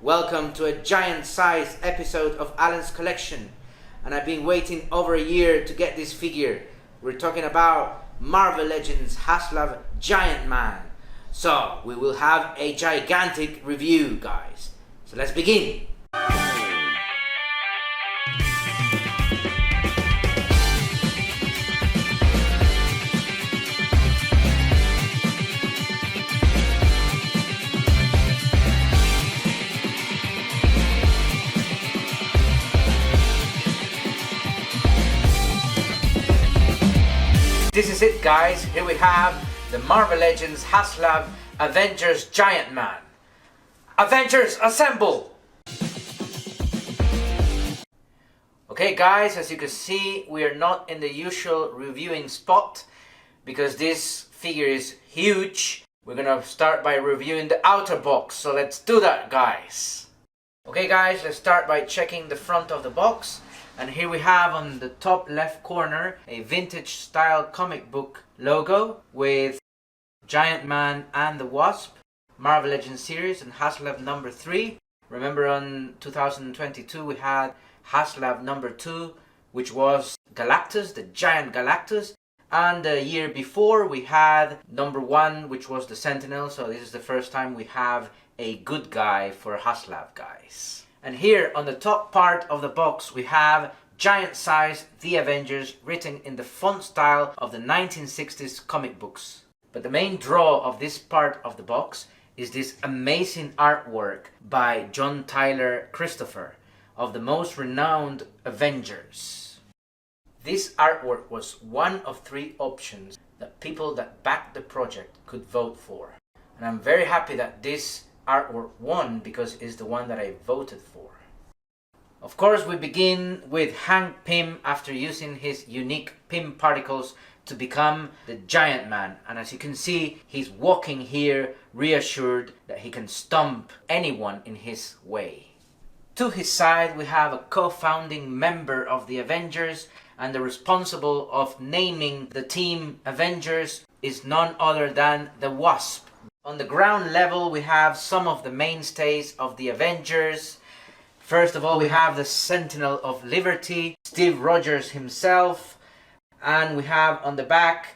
Welcome to a giant-sized episode of Alan's collection, and I've been waiting over a year to get this figure. We're talking about Marvel Legends Haslab Giant-Man. So we will have a gigantic review, guys. So let's begin. This is it, guys. Here we have the Marvel Legends Haslab Avengers Giant-Man. Avengers, assemble! Okay, guys, as you can see, we are not in the usual reviewing spot because this figure is huge. We're gonna start by reviewing the outer box, so let's do that, guys. Okay, guys, let's start by checking the front of the box. And here we have on the top left corner a vintage style comic book logo with Giant-Man and the Wasp, Marvel Legends series and Haslab number 3. Remember on 2022 we had Haslab number 2, which was Galactus, the giant Galactus. And the year before we had number 1, which was the Sentinel. So this is the first time we have a good guy for Haslab, guys. And here on the top part of the box we have giant size The Avengers written in the font style of the 1960s comic books. But the main draw of this part of the box is this amazing artwork by John Tyler Christopher of the most renowned Avengers. This artwork was one of 3 options that people that backed the project could vote for. And I'm very happy that this artwork won because it's the one that I voted for. Of course, we begin with Hank Pym after using his unique Pym particles to become the Giant-Man. And as you can see, he's walking here reassured that he can stomp anyone in his way. To his side, we have a co-founding member of the Avengers, and the responsible of naming the team Avengers is none other than the Wasp. On the ground level we have some of the mainstays of the Avengers. First of all we have the Sentinel of Liberty, Steve Rogers himself. And we have on the back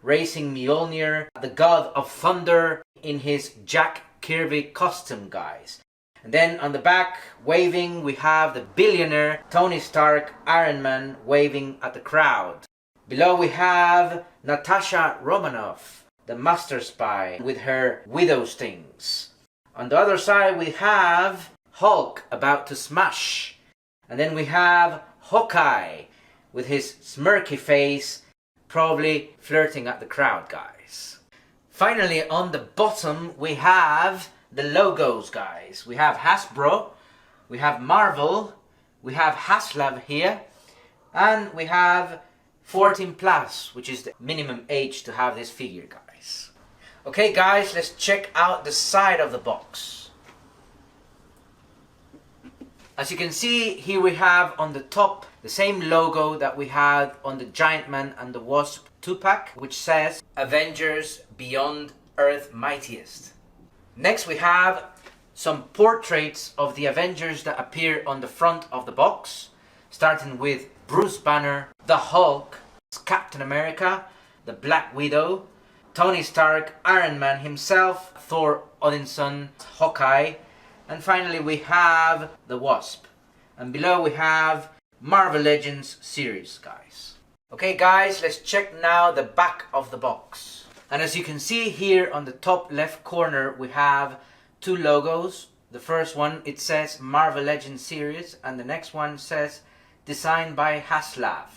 Racing Mjolnir, the God of Thunder in his Jack Kirby costume, guys. And then on the back waving we have the billionaire Tony Stark, Iron Man, waving at the crowd. Below we have Natasha Romanoff, the Master Spy, with her widow stings. On the other side we have Hulk about to smash. And then we have Hawkeye with his smirky face, probably flirting at the crowd, guys. Finally, on the bottom we have the logos, guys. We have Hasbro, we have Marvel, we have Haslab here, and we have 14 plus, which is the minimum age to have this figure, guys. Okay, guys, let's check out the side of the box. As you can see, here we have on the top the same logo that we had on the Giant-Man and the Wasp 2-pack, which says Avengers Beyond Earth Mightiest. Next we have some portraits of the Avengers that appear on the front of the box, starting with Bruce Banner, the Hulk, Captain America, the Black Widow, Tony Stark, Iron Man himself, Thor Odinson, Hawkeye, and finally we have the Wasp. And below we have Marvel Legends series, guys. Okay, guys, let's check now the back of the box. And as you can see here on the top left corner we have 2 logos. The first one, it says Marvel Legends series, and the next one says designed by Haslab.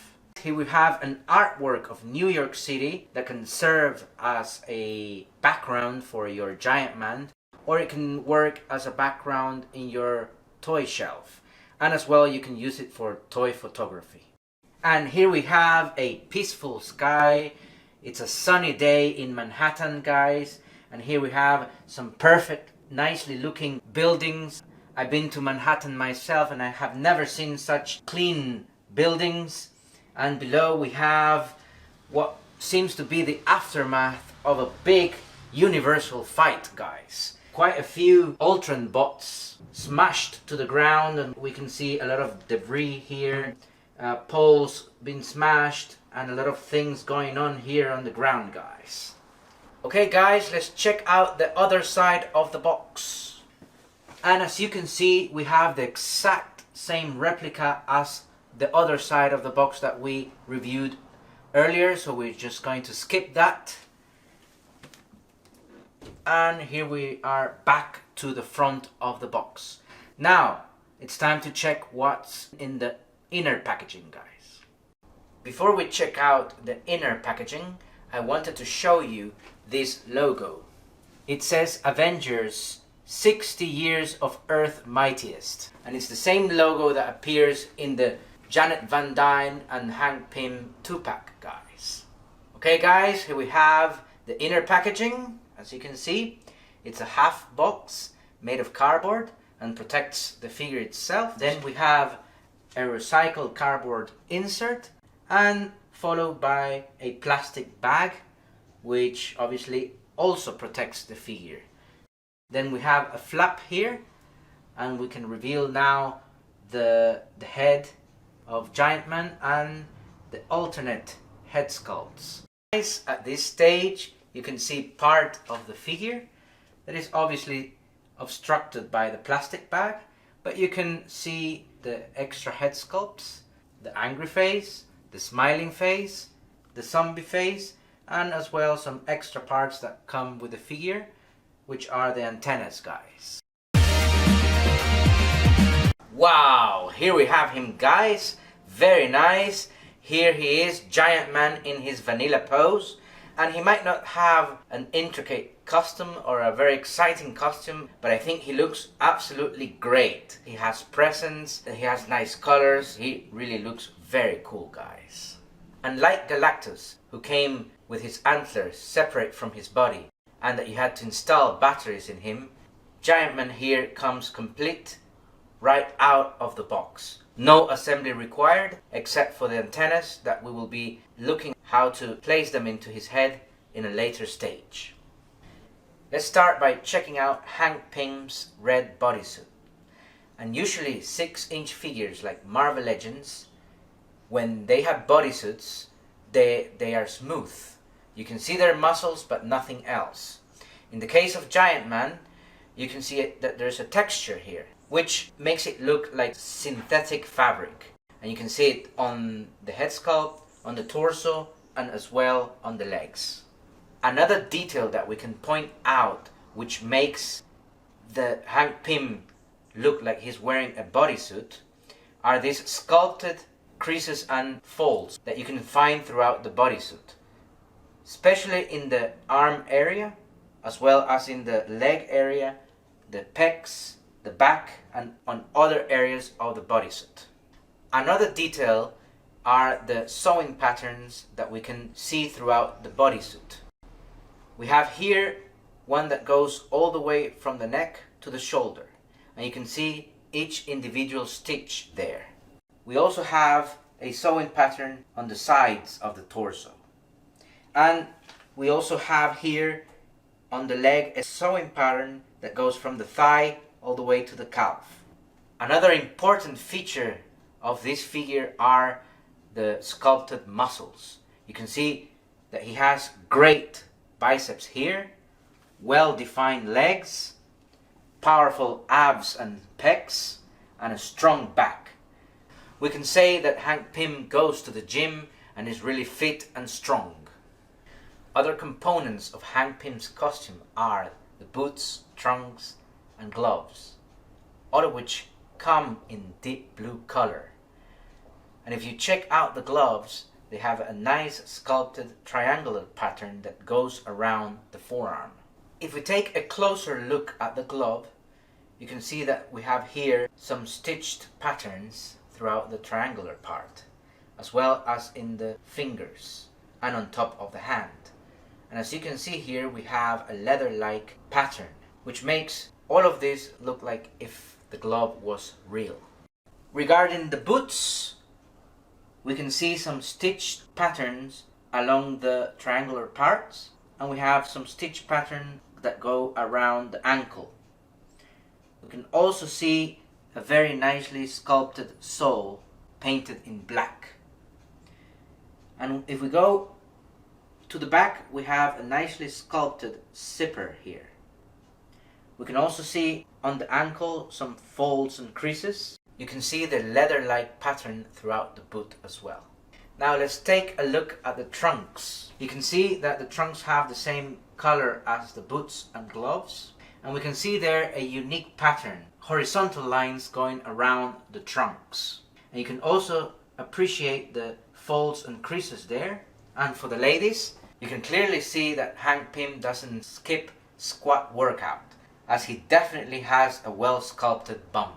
Here we have an artwork of New York City that can serve as a background for your Giant-Man, or it can work as a background in your toy shelf. And as well you can use it for toy photography. And here we have a peaceful sky. It's a sunny day in Manhattan, guys. And here we have some perfect, nicely looking buildings. I've been to Manhattan myself and I have never seen such clean buildings. And below we have what seems to be the aftermath of a big universal fight, guys. quite a few Ultron bots smashed to the ground, and we can see a lot of debris here, poles being smashed, and a lot of things going on here on the ground, guys. Okay guys, let's check out the other side of the box. And as you can see, we have the exact same replica as the other side of the box that we reviewed earlier, so we're just going to skip that. And here we are back to the front of the box. Now it's time to check what's in the inner packaging, guys. Before we check out the inner packaging, I wanted to show you this logo. It says Avengers 60 Years of Earth Mightiest, and it's the same logo that appears in the Janet Van Dyne and Hank Pym 2-pack, guys. Okay guys, here we have the inner packaging. As you can see, it's a half box made of cardboard and protects the figure itself. Then we have a recycled cardboard insert, and followed by a plastic bag, which obviously also protects the figure. Then we have a flap here, and we can reveal now the head of Giant-Man and the alternate head sculpts. Guys, at this stage you can see part of the figure that is obviously obstructed by the plastic bag, but you can see the extra head sculpts, the angry face, the smiling face, the zombie face, and as well some extra parts that come with the figure, which are the antennas, guys. Wow, here we have him, guys. Very nice. Here he is, Giant-Man in his vanilla pose. And he might not have an intricate costume or a very exciting costume, but I think he looks absolutely great. He has presence, he has nice colors, he really looks very cool, guys. Unlike Galactus, who came with his antlers separate from his body, and that you had to install batteries in him, Giant-Man here comes complete right out of the box. No assembly required, except for the antennas that we will be looking how to place them into his head in a later stage. Let's start by checking out Hank Pym's red bodysuit. And usually 6-inch figures like Marvel Legends, when they have bodysuits, they are smooth. You can see their muscles but nothing else. In the case of Giant-Man, you can see that there's a texture here, which makes it look like synthetic fabric. And you can see it on the head sculpt, on the torso, and as well on the legs. Another detail that we can point out, which makes the Hank Pym look like he's wearing a bodysuit, are these sculpted creases and folds that you can find throughout the bodysuit, especially in the arm area, as well as in the leg area, the pecs, the back, and on other areas of the bodysuit. Another detail are the sewing patterns that we can see throughout the bodysuit. We have here one that goes all the way from the neck to the shoulder, and you can see each individual stitch there. We also have a sewing pattern on the sides of the torso, and we also have here on the leg a sewing pattern that goes from the thigh all the way to the calf. Another important feature of this figure are the sculpted muscles. You can see that he has great biceps here, well-defined legs, powerful abs and pecs, and a strong back. We can say that Hank Pym goes to the gym and is really fit and strong. Other components of Hank Pym's costume are the boots, trunks, and gloves, all of which come in deep blue color. And if you check out the gloves, they have a nice sculpted triangular pattern that goes around the forearm. If we take a closer look at the glove, you can see that we have here some stitched patterns throughout the triangular part, as well as in the fingers and on top of the hand. And as you can see here, we have a leather-like pattern, which makes all of this look like if the glove was real. Regarding the boots, we can see some stitched patterns along the triangular parts, and we have some stitch pattern that go around the ankle. We can also see a very nicely sculpted sole painted in black. And if we go to the back, we have a nicely sculpted zipper here. We can also see on the ankle some folds and creases. You can see the leather-like pattern throughout the boot as well. Now let's take a look at the trunks. You can see that the trunks have the same color as the boots and gloves. And we can see there a unique pattern, horizontal lines going around the trunks. And you can also appreciate the folds and creases there. And for the ladies, you can clearly see that Hank Pym doesn't skip squat workout, as he definitely has a well sculpted bum.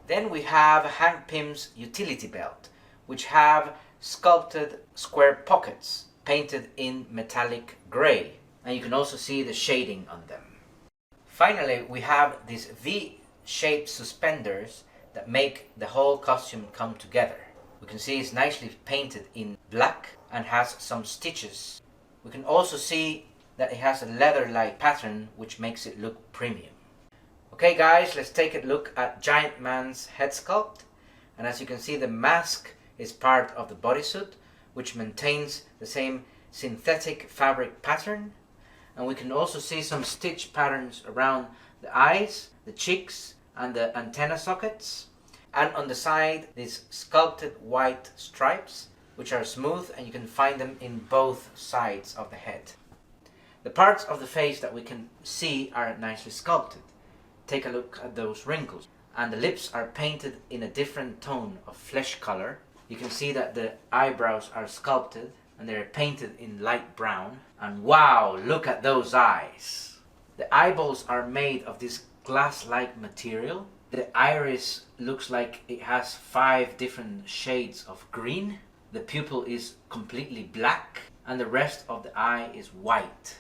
Then we have Hank Pym's utility belt, which have sculpted square pockets painted in metallic grey, and you can also see the shading on them. Finally, we have these V-shaped suspenders that make the whole costume come together. We can see it's nicely painted in black and has some stitches. We can also see that it has a leather-like pattern which makes it look premium. Okay guys, let's take a look at Giant-Man's head sculpt. And as you can see, the mask is part of the bodysuit, which maintains the same synthetic fabric pattern. And we can also see some stitch patterns around the eyes, the cheeks and the antenna sockets. And on the side, these sculpted white stripes, which are smooth, and you can find them in both sides of the head. The parts of the face that we can see are nicely sculpted. Take a look at those wrinkles. And the lips are painted in a different tone of flesh color. You can see that the eyebrows are sculpted and they're painted in light brown. And wow, look at those eyes! The eyeballs are made of this glass-like material. The iris looks like it has 5 different shades of green. The pupil is completely black and the rest of the eye is white.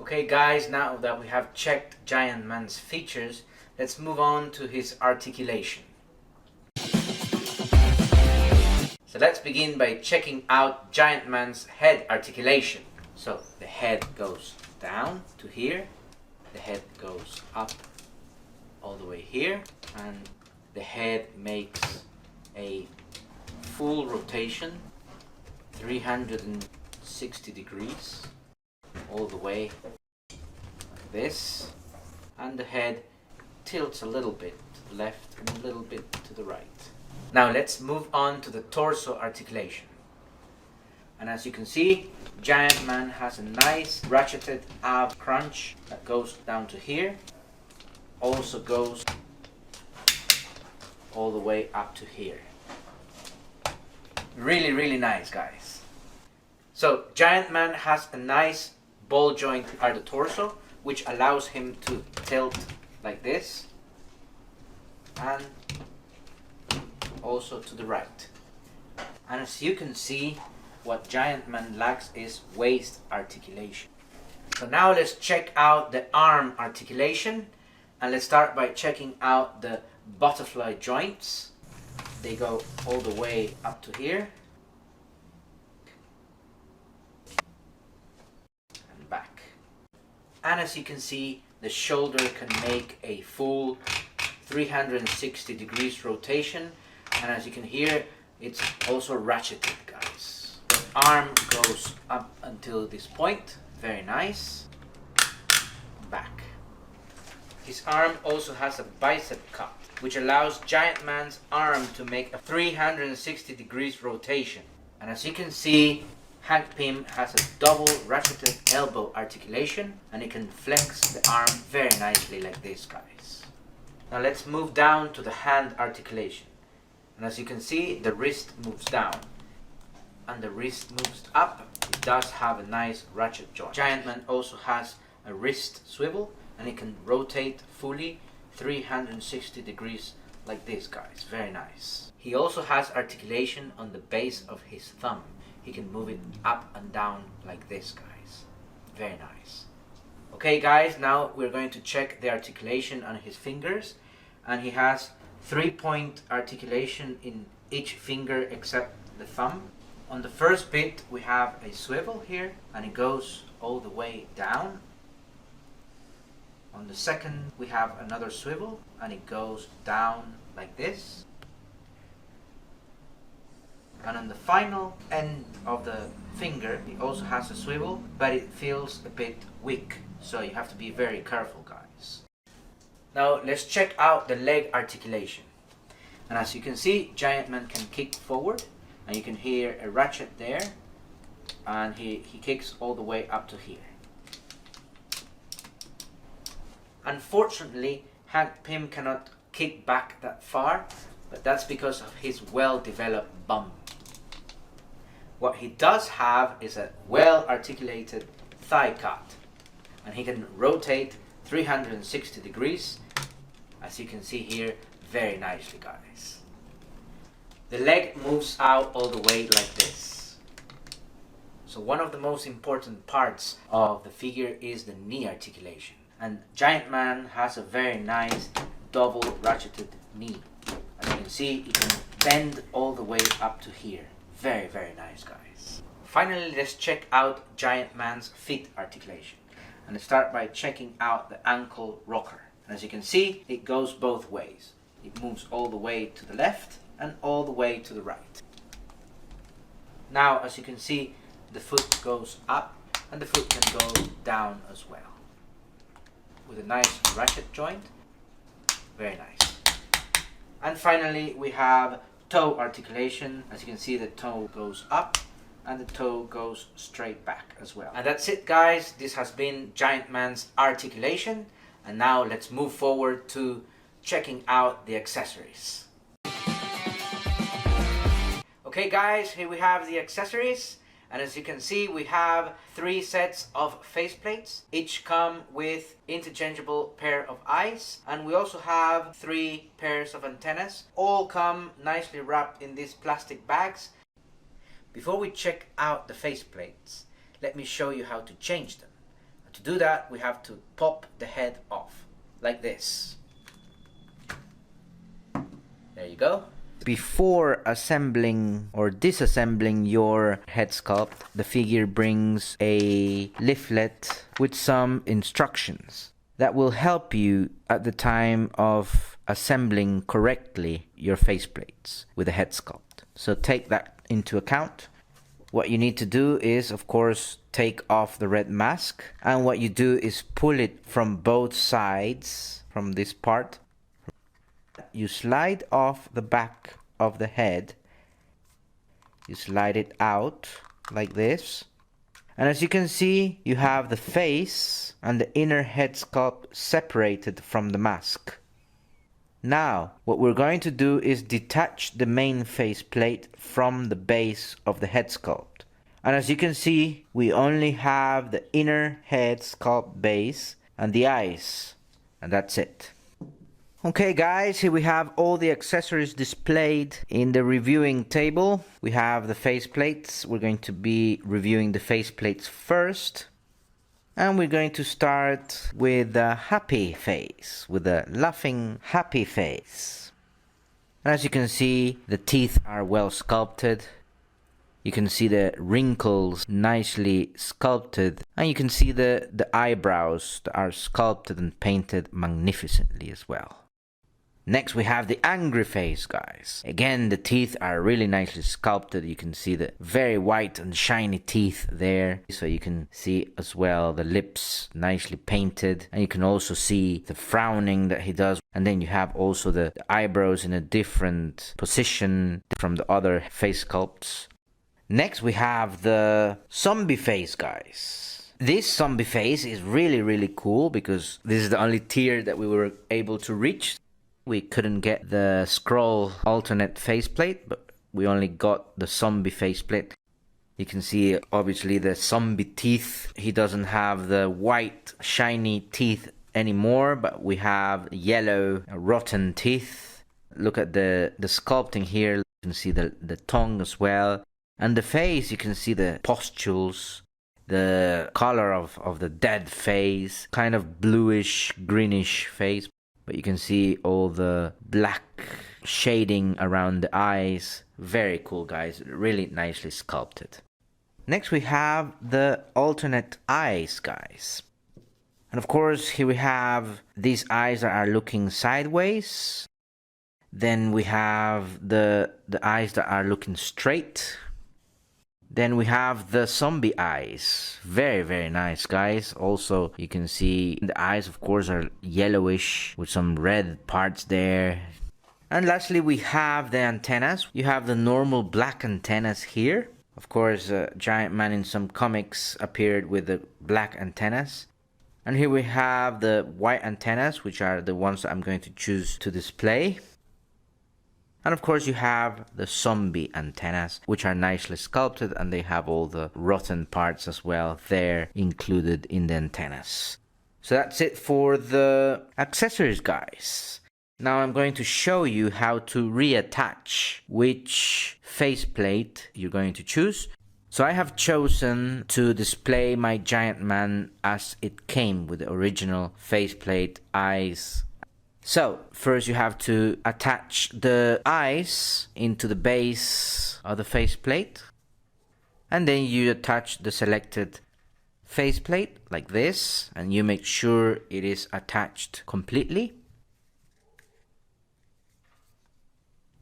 Okay guys, now that we have checked Giant-Man's features, let's move on to his articulation. So let's begin by checking out Giant-Man's head articulation. So the head goes down to here, the head goes up all the way here, and the head makes a full rotation, 360 degrees, all the way like this, and the head tilts a little bit to the left and a little bit to the right. Now let's move on to the torso articulation. And as you can see, Giant-Man has a nice ratcheted ab crunch that goes down to here, also goes all the way up to here. Really nice, guys. So Giant-Man has a nice ball joint at the torso, which allows him to tilt like this and also to the right. And as you can see, what Giant-Man lacks is waist articulation. So now let's check out the arm articulation, and let's start by checking out the butterfly joints. They go all the way up to here and back. And as you can see, the shoulder can make a full 360 degrees rotation, and as you can hear, it's also ratcheted, guys. The arm goes up until this point, very nice. Back. His arm also has a bicep cut, which allows Giant-Man's arm to make a 360 degrees rotation. And as you can see, Hank Pym has a double ratcheted elbow articulation, and it can flex the arm very nicely like this, guys. Now let's move down to the hand articulation. And as you can see, the wrist moves down and the wrist moves up. It does have a nice ratchet joint. Giant-Man also has a wrist swivel, and it can rotate fully 360 degrees like this, guys. Very nice. He also has articulation on the base of his thumb. He can move it up and down like this, guys. Very nice. Okay guys, now we're going to check the articulation on his fingers, and he has 3-point articulation in each finger except the thumb. On the first bit we have a swivel here, and it goes all the way down On the second, we have another swivel, and it goes down like this. And on the final end of the finger, it also has a swivel, but it feels a bit weak, so you have to be very careful, guys. Now let's check out the leg articulation. And as you can see, Giant-Man can kick forward, and you can hear a ratchet there, and he kicks all the way up to here. Unfortunately, Hank Pym cannot kick back that far, but that's because of his well-developed bum. What he does have is a well-articulated thigh cut, and he can rotate 360 degrees, as you can see here, very nicely, guys. The leg moves out all the way like this. So one of the most important parts of the figure is the knee articulation. And Giant-Man has a very nice double ratcheted knee. As you can see, it can bend all the way up to here. Very, very nice, guys. Finally, let's check out Giant-Man's feet articulation. And let's start by checking out the ankle rocker. And as you can see, it goes both ways. It moves all the way to the left and all the way to the right. Now, as you can see, the foot goes up and the foot can go down as well. With a nice ratchet joint. Very nice. And finally, we have toe articulation. As you can see, the toe goes up and the toe goes straight back as well. And that's it, guys. This has been Giant-Man's articulation. And now let's move forward to checking out the accessories. Okay, guys, here we have the accessories. And as you can see, we have 3 sets of faceplates. Each come with interchangeable pair of eyes. And we also have 3 pairs of antennas. All come nicely wrapped in these plastic bags. Before we check out the faceplates, let me show you how to change them. And to do that, we have to pop the head off, like this. There you go. Before assembling or disassembling your head sculpt, the figure brings a leaflet with some instructions that will help you at the time of assembling correctly your faceplates with a head sculpt. So take that into account. What you need to do is, of course, take off the red mask, and what you do is pull it from both sides, from this part. You slide off the back of the head, you slide it out like this, and as you can see, you have the face and the inner head sculpt separated from the mask. Now, what we're going to do is detach the main face plate from the base of the head sculpt. And as you can see, we only have the inner head sculpt base and the eyes, and that's it. Okay, guys, here we have all the accessories displayed in the reviewing table. We have the faceplates. We're going to be reviewing the faceplates first. And we're going to start with the happy face, with the laughing happy face. And as you can see, the teeth are well sculpted. You can see the wrinkles nicely sculpted. And you can see the eyebrows that are sculpted and painted magnificently as well. Next, we have the angry face, guys. Again, the teeth are really nicely sculpted. You can see the very white and shiny teeth there. So you can see as well the lips nicely painted. And you can also see the frowning that he does. And then you have also the eyebrows in a different position from the other face sculpts. Next, we have the zombie face, guys. This zombie face is really cool because this is the only tier that we were able to reach. We couldn't get the scroll alternate faceplate, but we only got the zombie faceplate. You can see obviously the zombie teeth. He doesn't have the white shiny teeth anymore, but we have yellow rotten teeth. Look at the sculpting here. You can see the tongue as well. And the face, you can see the pustules, the color of the dead face, kind of bluish, greenish face. But you can see all the black shading around the eyes. Very cool, guys. Really nicely sculpted. Next, we have the alternate eyes, guys. And of course, here we have these eyes that are looking sideways. Then we have the eyes that are looking straight. Then we have the zombie eyes. Very, very nice, guys. Also, you can see the eyes, of course, are yellowish with some red parts there. And lastly, we have the antennas. You have the normal black antennas here. Of course, Giant-Man in some comics appeared with the black antennas. And here we have the white antennas, which are the ones that I'm going to choose to display. And of course you have the zombie antennas, which are nicely sculpted, and they have all the rotten parts as well there included in the antennas. So that's it for the accessories, guys. Now I'm going to show you how to reattach which faceplate you're going to choose. So I have chosen to display my Giant-Man as it came with the original faceplate, eyes. So first you have to attach the eyes into the base of the faceplate, and then you attach the selected faceplate like this, and you make sure it is attached completely.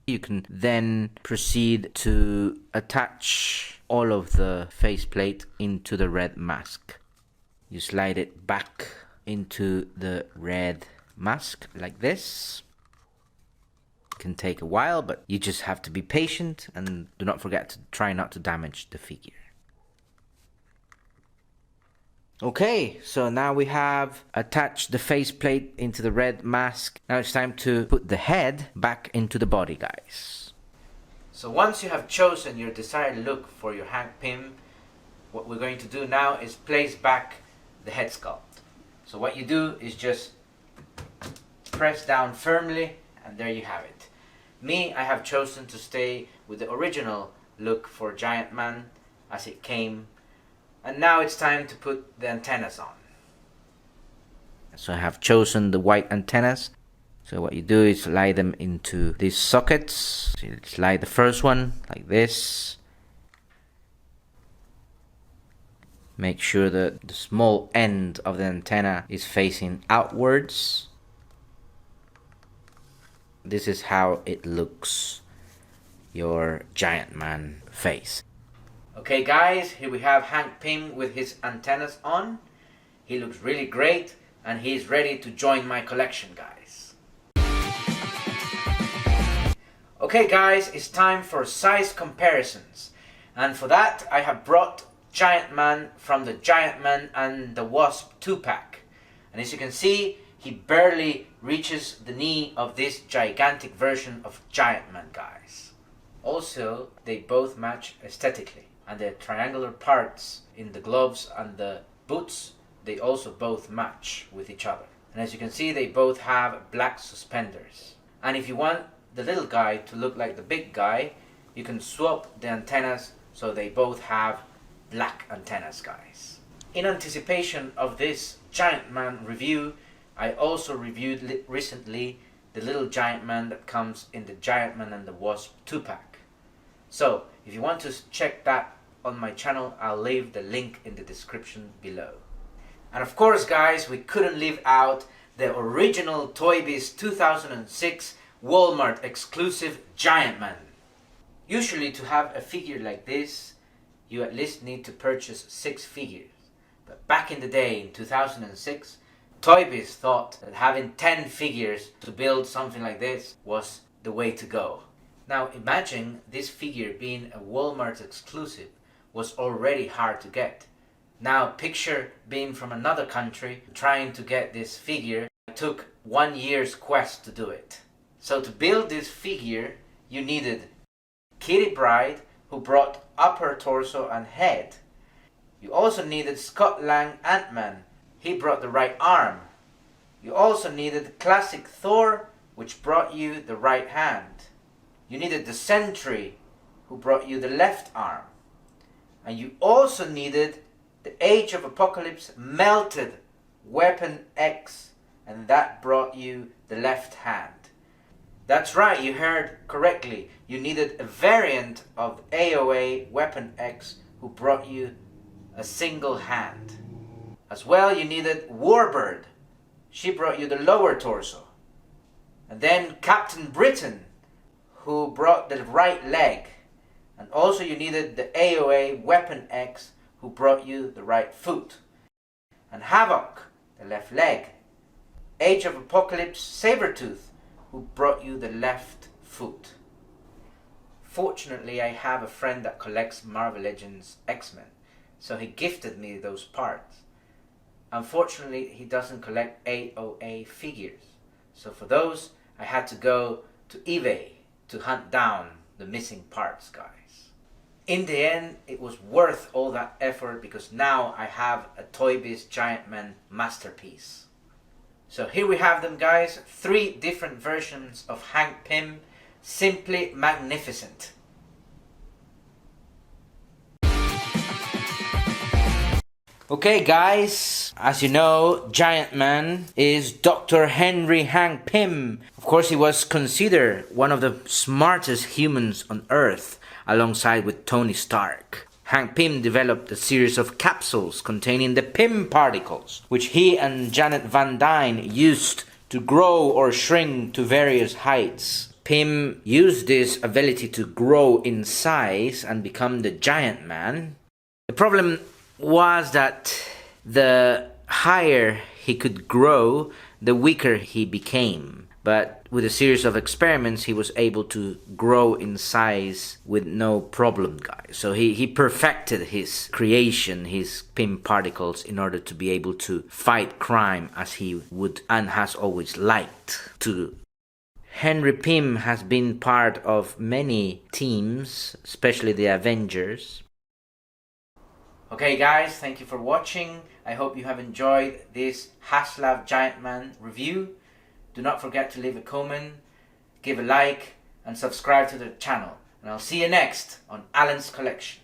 You can then proceed to attach all of the faceplate into the red mask. You slide it back into the red mask like this. It can take a while, but you just have to be patient and do not forget to try not to damage the figure. Okay, so now we have attached the faceplate into the red mask. Now it's time to put the head back into the body, guys. So once you have chosen your desired look for your Hank Pym, what we're going to do now is place back the head sculpt. So what you do is just press down firmly, and there you have it. Me, I have chosen to stay with the original look for Giant-Man as it came. And now it's time to put the antennas on. So I have chosen the white antennas. So what you do is slide them into these sockets. So you slide the first one like this. Make sure that the small end of the antenna is facing outwards. This is how it looks, your Giant-Man face. Okay guys, here we have Hank Pym with his antennas on. He looks really great and he's ready to join my collection, guys. Okay guys, it's time for size comparisons. And for that I have brought Giant-Man from the Giant-Man and the Wasp 2-pack. And as you can see, he barely reaches the knee of this gigantic version of Giant-Man, guys. Also, they both match aesthetically. And the triangular parts in the gloves and the boots, they also both match with each other. And as you can see, they both have black suspenders. And if you want the little guy to look like the big guy, you can swap the antennas so they both have black antennas, guys. In anticipation of this Giant-Man review, I also reviewed recently the little Giant-Man that comes in the Giant-Man and the Wasp 2-pack. So, if you want to check that on my channel, I'll leave the link in the description below. And of course, guys, we couldn't leave out the original Toy Biz 2006 Walmart exclusive Giant-Man. Usually, to have a figure like this, you at least need to purchase 6 figures. But back in the day, in 2006, Toy Biz thought that having 10 figures to build something like this was the way to go. Now imagine this figure being a Walmart exclusive was already hard to get. Now picture being from another country trying to get this figure. It took 1 year's quest to do it. So to build this figure you needed Kitty Pryde, who brought upper torso and head. You also needed Scott Lang Ant-Man. He brought the right arm. You also needed classic Thor, which brought you the right hand. You needed the Sentry, who brought you the left arm. And you also needed the Age of Apocalypse melted Weapon X, and that brought you the left hand. That's right, you heard correctly. You needed a variant of AOA Weapon X who brought you a single hand. As well, you needed Warbird. She brought you the lower torso. And then Captain Britain, who brought the right leg. And also you needed the AOA Weapon X, who brought you the right foot. And Havoc, the left leg. Age of Apocalypse Sabretooth, who brought you the left foot. Fortunately, I have a friend that collects Marvel Legends X-Men, so he gifted me those parts. Unfortunately, he doesn't collect AOA figures, so for those, I had to go to eBay to hunt down the missing parts, guys. In the end, it was worth all that effort because now I have a Toy Biz Giant-Man masterpiece. So here we have them, guys. 3 different versions of Hank Pym. Simply magnificent. Okay, guys, as you know, Giant-Man is Dr. Henry Hank Pym. Of course, he was considered one of the smartest humans on Earth, alongside with Tony Stark. Hank Pym developed a series of capsules containing the Pym particles, which he and Janet Van Dyne used to grow or shrink to various heights. Pym used this ability to grow in size and become the Giant-Man. The problem was that the higher he could grow, the weaker he became. But with a series of experiments, he was able to grow in size with no problem, guys. So he perfected his creation, his Pym particles, in order to be able to fight crime as he would and has always liked to do. Henry Pym has been part of many teams, especially the Avengers. Okay, guys, thank you for watching. I hope you have enjoyed this Haslab Giant-Man review. Do not forget to leave a comment, give a like, and subscribe to the channel. And I'll see you next on Alan's Collection.